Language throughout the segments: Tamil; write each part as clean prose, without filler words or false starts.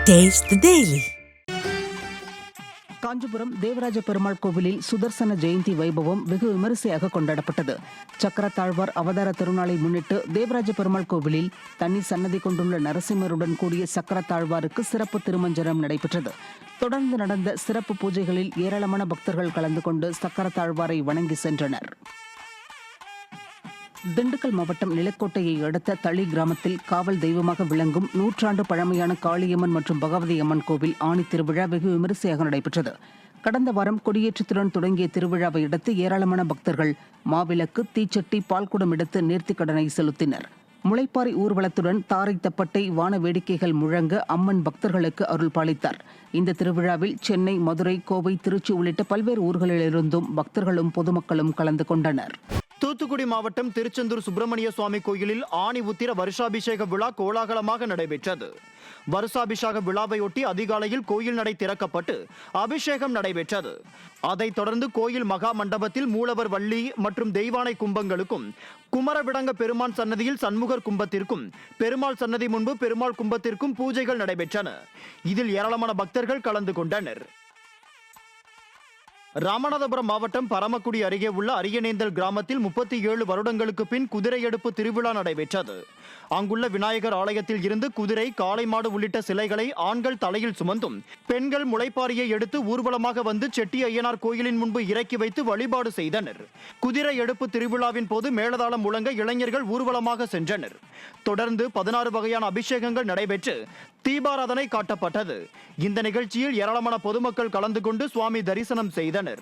Taste the Daily. Kanchipuram Devaraja Perumal கோவிலில் சுதர்சன ஜெயந்தி வைபவம் வெகு விமரிசையாக கொண்டாடப்பட்டது. சக்கரத்தாழ்வார் அவதார திருநாளை முன்னிட்டு தேவராஜ பெருமாள் கோவிலில் தனி சன்னதி கொண்டுள்ள நரசிம்மருடன் கூடிய சக்கரத்தாழ்வாருக்கு சிறப்பு திருமஞ்சனம் நடைபெற்றது. தொடர்ந்து நடந்த சிறப்பு பூஜைகளில் ஏராளமான பக்தர்கள் கலந்து கொண்டு சக்கரத்தாழ்வாரை வணங்கி சென்றனர். திண்டுக்கல் மாவட்டம் நிலக்கோட்டையை அடுத்த தளி கிராமத்தில் காவல் தெய்வமாக விளங்கும் 100 ஆண்டு பழமையான காளியம்மன் மற்றும் பகவதி அம்மன் கோவில் ஆணி திருவிழா வெகு விமரிசையாக நடைபெற்றது. கடந்த வாரம் கொடியேற்றத்துடன் தொடங்கிய திருவிழாவை அடுத்து ஏராளமான பக்தர்கள் மாவிளக்கு, தீச்சட்டி, பால்குடம் எடுத்து நேர்த்திக்கடனை செலுத்தினர். முளைப்பாரி ஊர்வலத்துடன் தாரை தப்பட்டை, வான வேடிக்கைகள் முழங்க அம்மன் பக்தர்களுக்கு அருள் பாலித்தார். இந்த திருவிழாவில் சென்னை, மதுரை, கோவை, திருச்சி உள்ளிட்ட பல்வேறு ஊர்களிலிருந்தும் பக்தர்களும் பொதுமக்களும் கலந்து கொண்டனர். தூத்துக்குடி மாவட்டம் திருச்செந்தூர் சுப்பிரமணிய சுவாமி கோயிலில் ஆணி உத்திர வருஷாபிஷேக விழா கோலாகலமாக நடைபெற்றது. வருஷாபிஷேக விழாவையொட்டி அதிகாலையில் கோயில் நடை திறக்கப்பட்டு அபிஷேகம் நடைபெற்றது. அதைத் தொடர்ந்து கோயில் மகா மண்டபத்தில் மூலவர் வள்ளி மற்றும் தெய்வானை கும்பங்களுக்கும், குமரவிடங்க பெருமான் சன்னதியில் சண்முகர் கும்பத்திற்கும், பெருமாள் சன்னதி முன்பு பெருமாள் கும்பத்திற்கும் பூஜைகள் நடைபெற்றன. இதில் ஏராளமான பக்தர்கள் கலந்து கொண்டனர். ராமநாதபுரம் மாவட்டம் பரமக்குடி அருகே உள்ள அரியநேந்தல் கிராமத்தில் 37 வருடங்களுக்கு பின் குதிரை எடுப்பு திருவிழா நடைபெற்றது. அங்குள்ள விநாயகர் ஆலயத்தில் இருந்து குதிரை, காளை மாடு உள்ளிட்ட சிலைகளை ஆண்கள் தலையில் சுமந்தும் பெண்கள் முளைப்பாரியை எடுத்து ஊர்வலமாக வந்து செட்டி ஐயனார் கோயிலின் முன்பு இறக்கி வைத்து வழிபாடு செய்தனர். குதிரை எடுப்பு திருவிழாவின் போது மேளதாளம் முழங்க இளைஞர்கள் ஊர்வலமாக சென்றனர். தொடர்ந்து 16 வகையான அபிஷேகங்கள் நடைபெற்று தீபாராதனை காட்டப்பட்டது. இந்த நிகழ்ச்சியில் ஏராளமான பொதுமக்கள் கலந்து கொண்டு சுவாமி தரிசனம் செய்தனர்.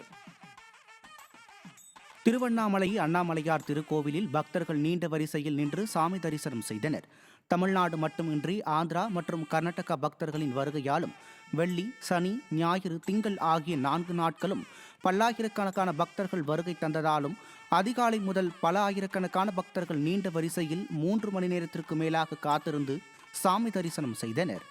திருவண்ணாமலை அண்ணாமலையார் திருக்கோவிலில் பக்தர்கள் நீண்ட வரிசையில் நின்று சாமி தரிசனம் செய்தனர். தமிழ்நாடு மட்டுமின்றி ஆந்திரா மற்றும் கர்நாடகா பக்தர்களின் வருகையாலும் வெள்ளி, சனி, ஞாயிறு, திங்கள் ஆகிய 4 நாட்களும் பல்லாயிரக்கணக்கான பக்தர்கள் வருகை தந்ததாலும் அதிகாலை முதல் பல ஆயிரக்கணக்கான பக்தர்கள் நீண்ட வரிசையில் 3 மணி நேரத்திற்கு மேலாக காத்திருந்து சாமி தரிசனம் செய்தனர்.